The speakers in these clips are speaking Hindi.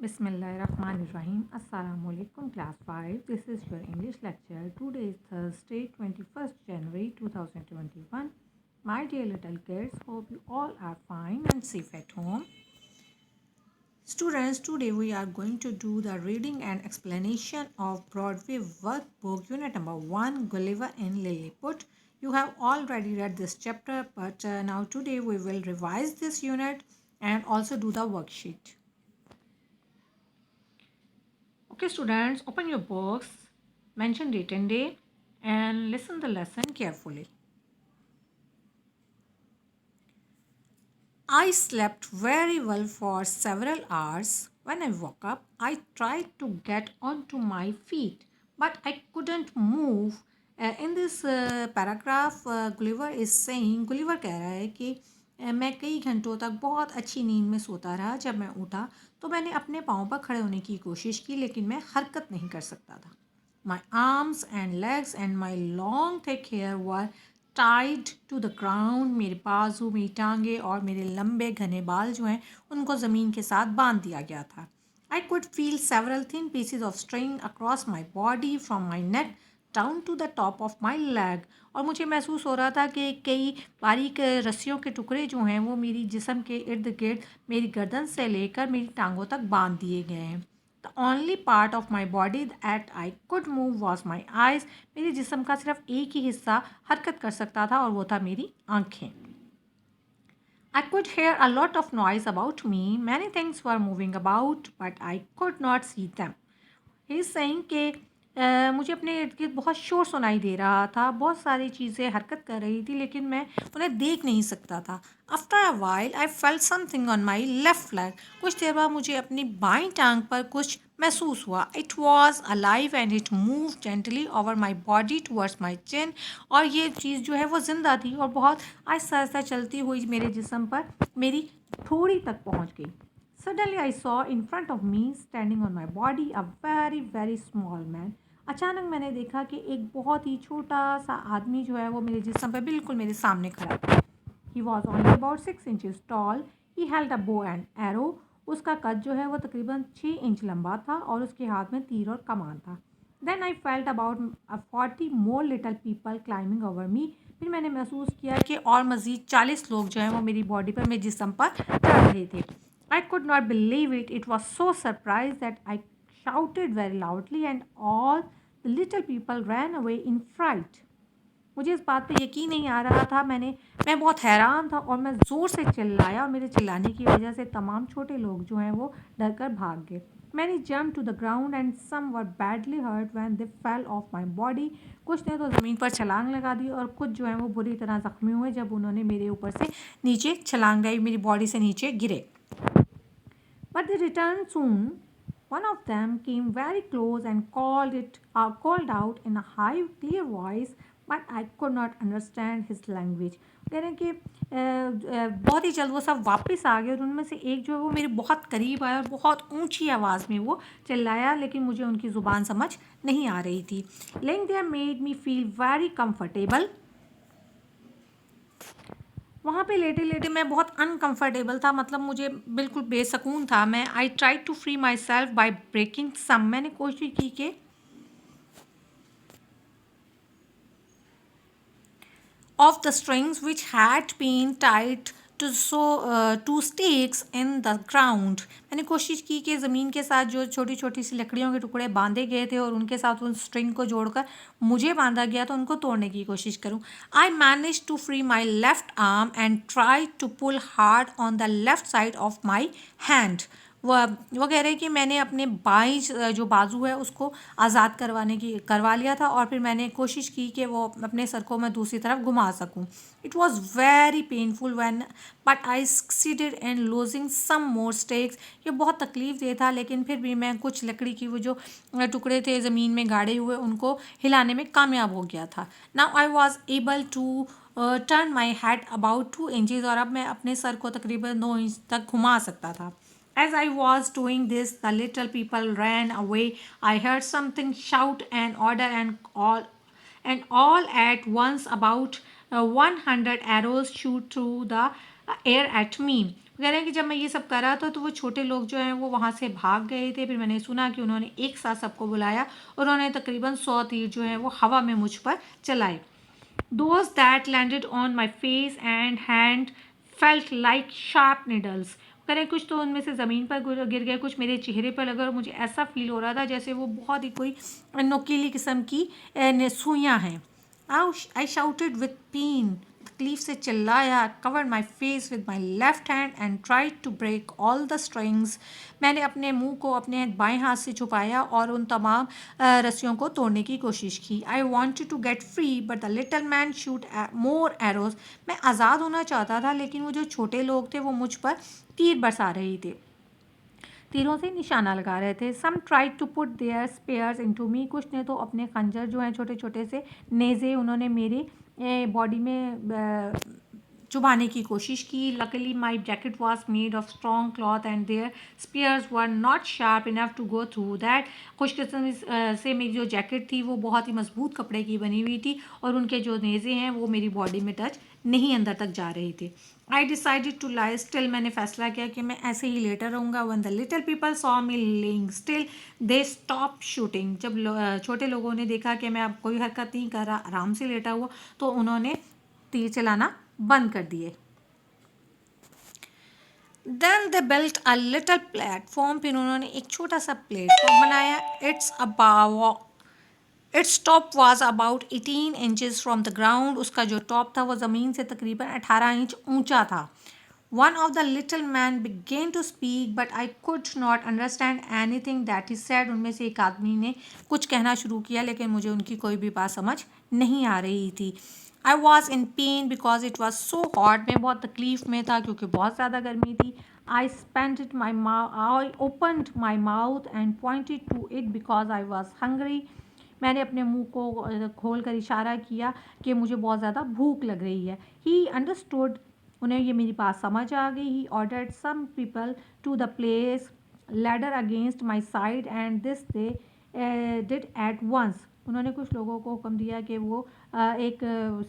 Bismillahirrahmanirrahim. Assalamualaikum class 5. This is your English lecture. Today is Thursday 21st January 2021. My dear little kids, hope you all are fine and safe at home. Students, today we are going to do the reading and explanation of Broadway workbook unit number 1, Gulliver and Lilliput. You have already read this chapter, but now today we will revise this unit and also do the worksheet. Okay, students, open your books, mention date and day, and listen the lesson carefully. I slept very well for several hours. When I woke up, I tried to get onto my feet, but I couldn't move. In this paragraph, Gulliver is saying, Gulliver कह रहा है कि मैं कई घंटों तक बहुत अच्छी नींद में सोता रहा. जब मैं उठा तो मैंने अपने पाँव पर खड़े होने की कोशिश की, लेकिन मैं हरकत नहीं कर सकता था. My arms and legs and my long thick hair were tied to the ground. मेरे बाजू, मेरी टांगे और मेरे लंबे घने बाल जो हैं उनको ज़मीन के साथ बांध दिया गया था. I could feel several thin pieces of string across my body from my neck down to the top of my leg. और मुझे महसूस हो रहा था कि कई बारीक रस्सियों के टुकड़े जो हैं वो मेरी जिस्म के इर्द गिर्द मेरी गर्दन से लेकर मेरी टांगों तक बांध दिए गए हैं. The only part of my body that I could move was my eyes. मेरे जिस्म का सिर्फ एक ही हिस्सा हरकत कर सकता था और वो था मेरी आँखें. I could hear a lot of noise about me. Many things were moving about, but I could not see them. He is saying कि मुझे अपने इर्द गिर्द बहुत शोर सुनाई दे रहा था, बहुत सारी चीज़ें हरकत कर रही थी, लेकिन मैं उन्हें देख नहीं सकता था. After a while I felt something on my left leg. कुछ देर बाद मुझे अपनी बाईं टांग पर कुछ महसूस हुआ. It was alive and it move gently over my body towards my chin. और ये चीज़ जो है वो ज़िंदा थी और बहुत आहिस्ता आहिस्ता चलती हुई मेरे जिस्म पर मेरी ठोड़ी तक पहुँच गई. Suddenly I saw in front of me, standing on my body, a very very small man. अचानक मैंने देखा कि एक बहुत ही छोटा सा आदमी जो है वो मेरे जिस्म पर बिल्कुल मेरे सामने खड़ा था. He was only about 6 inches tall. He held a bow and arrow. उसका कद जो है वो तकरीबन 6 इंच लंबा था और उसके हाथ में तीर और कमान था. Then I felt about 40 more little people climbing over me. फिर मैंने महसूस किया कि और मज़ीद 40 लोग जो हैं वो मेरी बॉडी पर, मेरे जिस्म पर चढ़ रहे थे. I could not believe it. It was so surprised that I shouted very loudly and all the little people ran away in fright. मुझे इस बात पे यकीन नहीं आ रहा था. मैं बहुत हैरान था और मैं ज़ोर से चिल्लाया और मेरे चिल्लाने की वजह से तमाम छोटे लोग जो हैं वो डर कर भाग गए. Many jumped to the ground and some were badly hurt when they fell off my body. कुछ ने तो ज़मीन पर छलांग लगा दी और कुछ जो हैं वो बुरी तरह ज़ख्मी हुए जब उन्होंने मेरे ऊपर से नीचे छलांग लगाई, मेरी बॉडी से नीचे गिरे. But they returned soon. One of them came very close and called out in a high, clear voice, but I could not understand his language. कह रहे हैं कि बहुत ही जल्द वो सब वापस आ गए और उनमें से एक जो है वो मेरे बहुत करीब आया और बहुत ऊंची आवाज़ में वो चिल्लाया, लेकिन मुझे उनकी ज़ुबान समझ नहीं आ रही थी. Laying there made me feel very comfortable. वहाँ पे लेटे लेटे मैं बहुत अनकंफर्टेबल था, मतलब मुझे बिल्कुल बेसकून था. मैं I try to free myself by breaking some. मैंने कोशिश की कि of the strings which had been tied to stakes in the ground. मैंने कोशिश की कि ज़मीन के साथ जो छोटी छोटी सी लकड़ियों के टुकड़े बांधे गए थे और उनके साथ उन स्ट्रिंग को जोड़कर मुझे बांधा गया तो उनको तोड़ने की कोशिश करूं. I manage to free my left arm and try to pull hard on the left side of my hand. वो कह रहे हैं कि मैंने अपने बाईं जो बाजू है उसको आज़ाद करवा लिया था और फिर मैंने कोशिश की कि वो अपने सर को मैं दूसरी तरफ घुमा सकूं. It was very painful when but I succeeded in loosing some more stakes. ये बहुत तकलीफ दे था, लेकिन फिर भी मैं कुछ लकड़ी की वो जो टुकड़े थे ज़मीन में गाड़े हुए उनको हिलाने में कामयाब हो गया था. Now I was able to turn my head about 2 inches. और अब मैं अपने सर को तकरीबन 2 इंच तक घुमा सकता था. As I was doing this, the little people ran away. I heard something shout and order and all at once about 100 arrows shoot through the air at me. कह रहे हैं कि जब मैं ये सब कर रहा था तो वो छोटे लोग जो हैं वो वहाँ से भाग गए थे। फिर मैंने सुना कि उन्होंने एक साथ सबको बुलाया और उन्होंने तकरीबन 100 तीर जो हैं वो हवा में मुझ पर चलाए। Those that landed on my face and hand felt like sharp needles. करें कुछ तो उनमें से ज़मीन पर गिर गए, कुछ मेरे चेहरे पर लगे और मुझे ऐसा फील हो रहा था जैसे वो बहुत ही कोई नोकीली किस्म की सुइयाँ हैं। I shouted with pain. तकलीफ से चिल्लाया, covered my face with my left hand and tried to break all the strings. मैंने अपने मुंह को अपने बाएं हाथ से छुपाया और उन तमाम रस्सियों को तोड़ने की कोशिश की। I wanted to get free but the little man shoot more arrows. मैं आज़ाद होना चाहता था लेकिन वो जो छोटे लोग थे वो मुझ पर तीर बरसा रहे थे, तीरों से निशाना लगा रहे थे। Some tried to put their spears into me, कुछ ने तो अपने खंजर जो हैं छोटे छोटे से नेज़े उन्होंने मेरे बॉडी में चुभाने की कोशिश की। Luckily my jacket was made of strong cloth and their spears were not sharp enough to go through that. खुशकिस्मती से मेरी जो जैकेट थी वो बहुत ही मजबूत कपड़े की बनी हुई थी और उनके जो नेज़े हैं वो मेरी बॉडी में टच नहीं अंदर तक जा रहे थे। I decided to lie still, मैंने फैसला किया कि मैं ऐसे ही लेटर रहूँगा। When the little people saw me lying still they stop shooting. जब छोटे लोगों ने देखा कि मैं अब कोई हरकत नहीं कर रहा, आराम से लेटा हुआ, तो उन्होंने तीर चलाना बंद कर दिए। Then they built a little platform. फिर उन्होंने एक छोटा सा प्लेटफॉर्म बनाया। Its top was about 18 inches from the ground. उसका जो टॉप था वो ज़मीन से तकरीबन 18 इंच ऊंचा था। One of the little men began to speak, but I could not understand anything that he said. उनमें से एक आदमी ने कुछ कहना शुरू किया लेकिन मुझे उनकी कोई भी बात समझ नहीं आ रही थी। I was in pain because it was so hot. मैं बहुत तकलीफ़ में था क्योंकि बहुत ज़्यादा गर्मी थी। I opened my mouth and pointed to it because I was hungry. मैंने अपने मुंह को खोल कर इशारा किया कि मुझे बहुत ज़्यादा भूख लग रही है। He understood. उन्हें ये मेरी बात समझ आ गई। He ordered some people to the place ladder against my side and this they did at once. उन्होंने कुछ लोगों को हुक्म दिया कि वो एक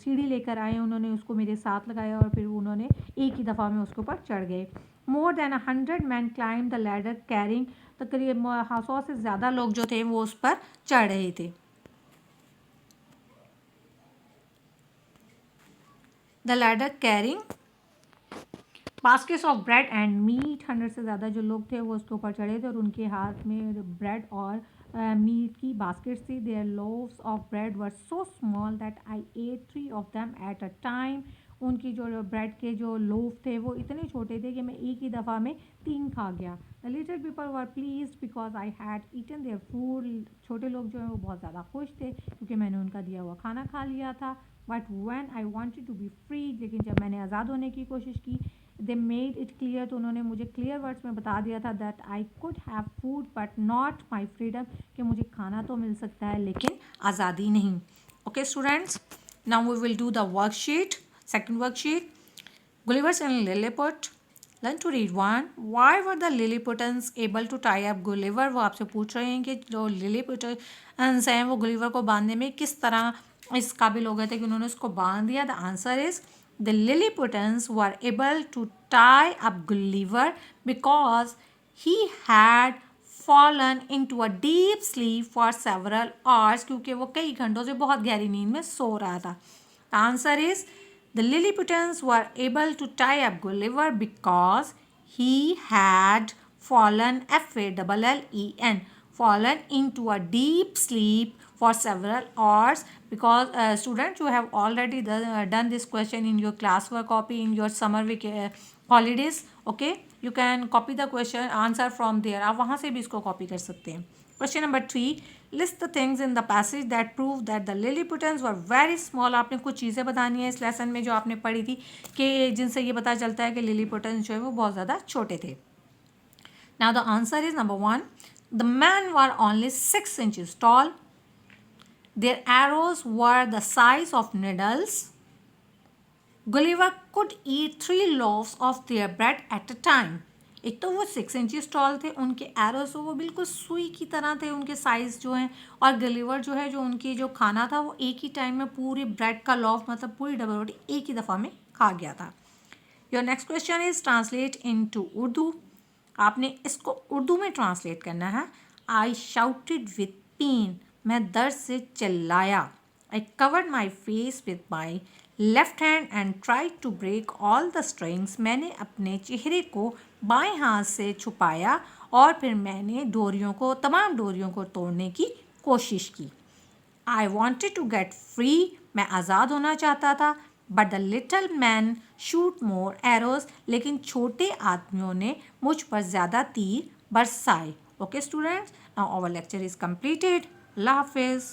सीढ़ी लेकर आए। उन्होंने उसको मेरे साथ लगाया और फिर उन्होंने एक ही दफ़ा में उसके ऊपर चढ़ गए। More than 100 men climbed the ladder carrying, तकरीबन 100 से ज़्यादा लोग जो थे वो उस पर चढ़ रहे थे। The ladder carrying baskets of bread and meat. 100 से ज़्यादा जो लोग थे वो उसके ऊपर चढ़े थे और उनके हाथ में ब्रेड और मीट की बास्केट्स थी। Their loaves of bread were so small that I ate 3 of them at a time. उनकी जो ब्रेड के जो लोफ थे वो इतने छोटे थे कि मैं एक ही दफ़ा में 3 खा गया। The little people were pleased because I had eaten their food. छोटे लोग जो हैं वो बहुत ज़्यादा खुश थे क्योंकि मैंने उनका दिया हुआ खाना खा लिया था। But when I wanted to be free, लेकिन जब मैंने आज़ाद होने की कोशिश की, दे मेड इट क्लियर, तो उन्होंने मुझे क्लियर वर्ड्स में बता दिया था that I could have food but not my freedom, कि मुझे खाना तो मिल सकता है लेकिन आज़ादी नहीं। Okay students, now we will do the worksheet, second worksheet, Gulliver's and Lilliput. Learn to read one. Why were the Lilliputians able to tie up Gulliver? वो आपसे पूछ रहे हैं कि जो लिलीपुटन्स हैं वो गुलिवर को बांधने में किस तरह इस काबिल हो गए थे कि उन्होंने उसको बांध दिया। The answer is the Lilliputians were able to tie up Gulliver because he had fallen into a deep sleep for several hours, क्योंकि वो कई घंटों से बहुत गहरी नींद में सो रहा था। The answer is the Lilliputians were able to tie up Gulliver because he had fallen, Fallen, fallen into a deep sleep for several hours, because students, you have already done this question in your classwork copy in your summer holidays. Okay, you can copy the question answer from there. आप वहाँ से भी इसको copy कर सकते हैं। Question number 3, list the things in the passage that prove that the Lilliputians were very small. आपने कुछ चीज़ें बतानी है इस लेसन में जो आपने पढ़ी थी कि जिनसे ये पता चलता है कि Lilliputians जो है वो बहुत ज़्यादा छोटे थे। Now the answer is number 1, the men were only 6 inches tall. Their arrows were the size of needles. Gulliver could eat 3 loaves of their bread at a time. एक तो वो 6 इंचेस टॉल थे, उनके एरोस वो बिल्कुल सुई की तरह थे उनके साइज़ जो हैं, और गलीवर जो है जो उनकी जो खाना था वो एक ही टाइम में पूरी ब्रेड का लॉफ मतलब पूरी डबल रोटी एक ही दफ़ा में खा गया था। Your next question is translate into Urdu. आपने इसको उर्दू में ट्रांसलेट करना है। आई शाउटेड विथ पेन, मैं दर्द से चिल्लाया। I covered my face with my left hand and tried to break all the strings, मैंने अपने चेहरे को बाएं हाथ से छुपाया और फिर मैंने तमाम डोरियों को तोड़ने की कोशिश की। I wanted to get free, मैं आज़ाद होना चाहता था। But the little man shoot more arrows, लेकिन छोटे आदमियों ने मुझ पर ज़्यादा तीर बरसाए। Okay students, now our lecture is completed. अल्लाह हाफिज़।